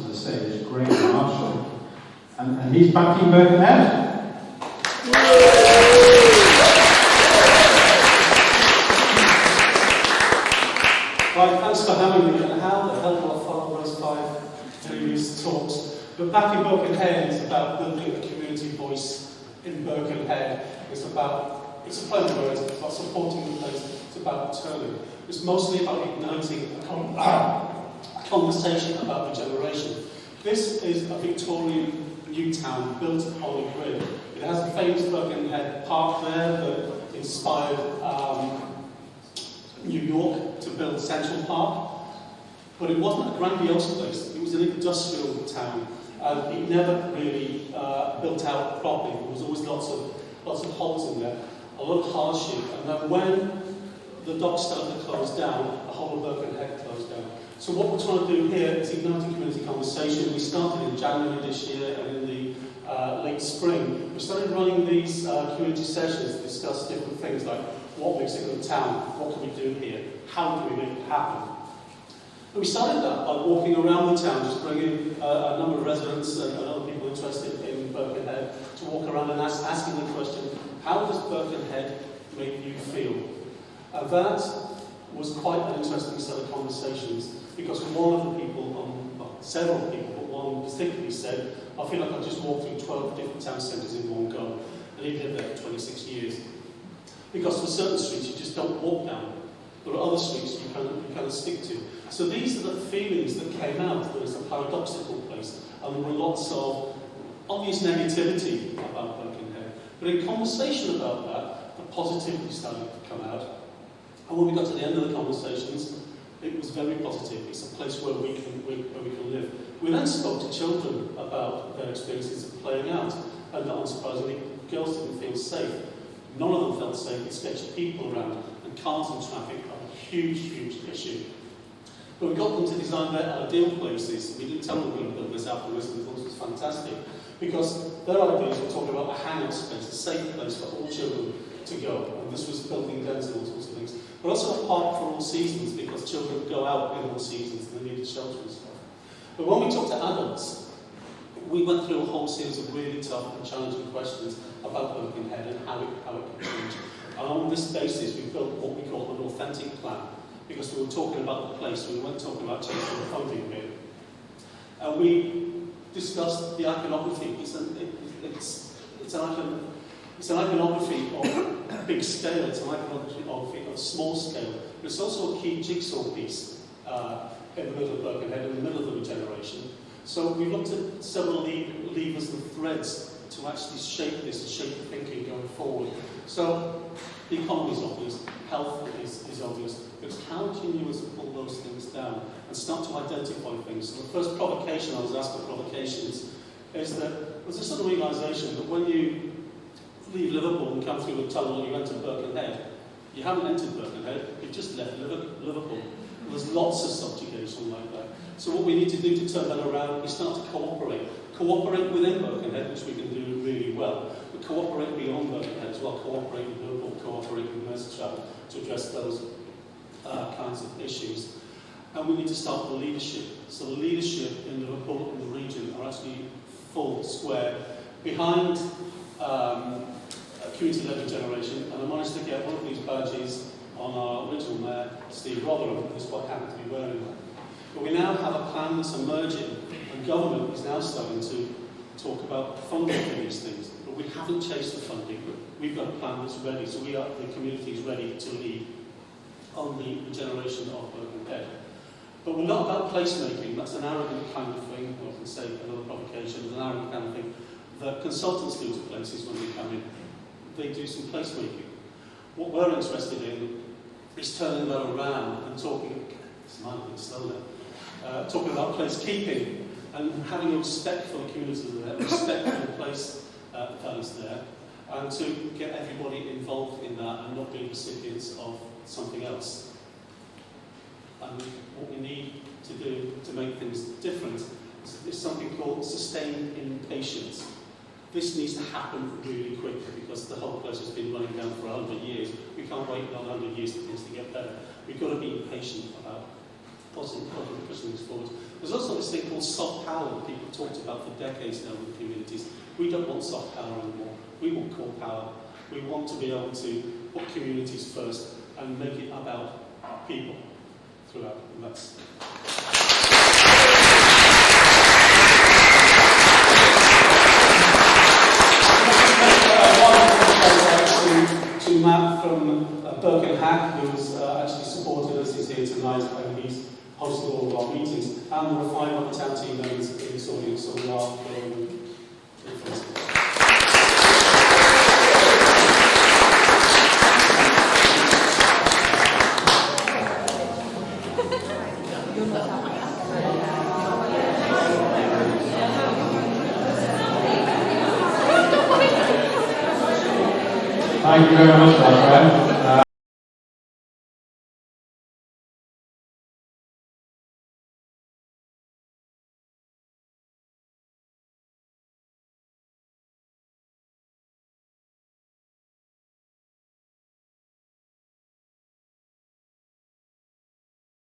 to the stage, Graham Marshall. And he's backing Birkenhead. Right, thanks for having me. And how the hell do I follow those 5 previous talks? But back in Birkenhead is about building a community voice in Birkenhead. It's a play on words, it's about supporting the place, it's about turning. It's mostly about igniting a conversation about regeneration. This is a Victorian new town built on a grid. It has a famous Birkenhead Park there that inspired New York to build Central Park. But it wasn't a grandiose place, it was an industrial town. And it never really built out properly. There was always lots of holes in there, a lot of hardship. And then when the docks started to close down, the whole of Birkenhead closed down. So what we're trying to do here is igniting community conversation. We started in January this year, and in the late spring, we started running these community sessions to discuss different things like what makes a good town, what can we do here, how do we make it happen. And we started that by walking around the town, just bringing a number of residents and other people interested in Birkenhead to walk around and asking the question, how does Birkenhead make you feel? And that was quite an interesting set of conversations, because one of the people, well, several people, but one particularly said, I feel like I've just walked through 12 different town centres in one go, and he lived there for 26 years. Because for certain streets you just don't walk down. There are other streets you kind of stick to. So these are the feelings that came out. There was a paradoxical place, and there were lots of obvious negativity about Birkenhead. But in conversation about that, the positivity started to come out. And when we got to the end of the conversations, it was very positive. It's a place where we can live. We then spoke to children about their experiences of playing out, and not unsurprisingly, girls didn't feel safe. None of them felt safe with sketchy people around, and cars and traffic are a huge, huge issue. But we got them to design their ideal places. We didn't tell them we were going to build this afterwards, and thought it was fantastic, because their ideas were talking about a hangout space, a safe place for all children to go, and this was building dens and all sorts of things. But also a park for all seasons, because children go out in all seasons and they needed shelter and stuff. But when we talked to adults, we went through a whole series of really tough and challenging questions about Birkenhead and how it could change. And on this basis, we built what we call an authentic plan, because we were talking about the place, we weren't talking about changing the funding bit. And we discussed the iconography. It's an iconography of big scale, it's an iconography of small scale, but it's also a key jigsaw piece in the middle of Birkenhead, in the middle of the regeneration. So we looked at several levers and threads to actually shape this and shape the thinking going forward. So the economy is obvious, health is obvious, but how can you pull those things down and start to identify things? So the first provocation I was asked for provocations is that there's a sort of realisation that when you leave Liverpool and come through the tunnel and you enter Birkenhead, you haven't entered Birkenhead, you've just left Liverpool. There's lots of subjugation like that. So what we need to do to turn that around is start to cooperate. Cooperate within Birkenhead, which we can do really well, but cooperate beyond Birkenhead as well. Cooperate with Liverpool, cooperate with Merseyside to address those kinds of issues. And we need to start with the leadership. So the leadership in Liverpool and the region are actually full square behind community-led regeneration, and I managed to get one of these badges on our original mayor, Steve Rotherham, who's quite happy to be wearing that. But we now have a plan that's emerging, and government is now starting to talk about funding for these things. But we haven't chased the funding, but we've got a plan that's ready, so the community is ready to lead on the regeneration of Birkenhead. But we're not about placemaking. That's an arrogant kind of thing, or I can say another provocation, an arrogant kind of thing that consultants do to places when they come in. They do some placemaking. What we're interested in is turning that around and talking, talking about placekeeping and having a respect for the community there, respect for the place that is there, and to get everybody involved in that and not be recipients of something else. And what we need to do to make things different is something called sustained impatience. This needs to happen really quickly because the whole place has been running down for 100 years. We can't wait another 100 years for things to get better. We've got to be impatient about pushing things forward. There's also this thing called soft power that people have talked about for decades now with communities. We don't want soft power anymore. We want core power. We want to be able to put communities first and make it about people throughout. And that's to Matt from Birkenhead, who's actually supported us. He's here tonight and he's hosted all of our meetings. And there are 5 other town team members in this audience, so we are going to the festival. Thank you very much, Raphael.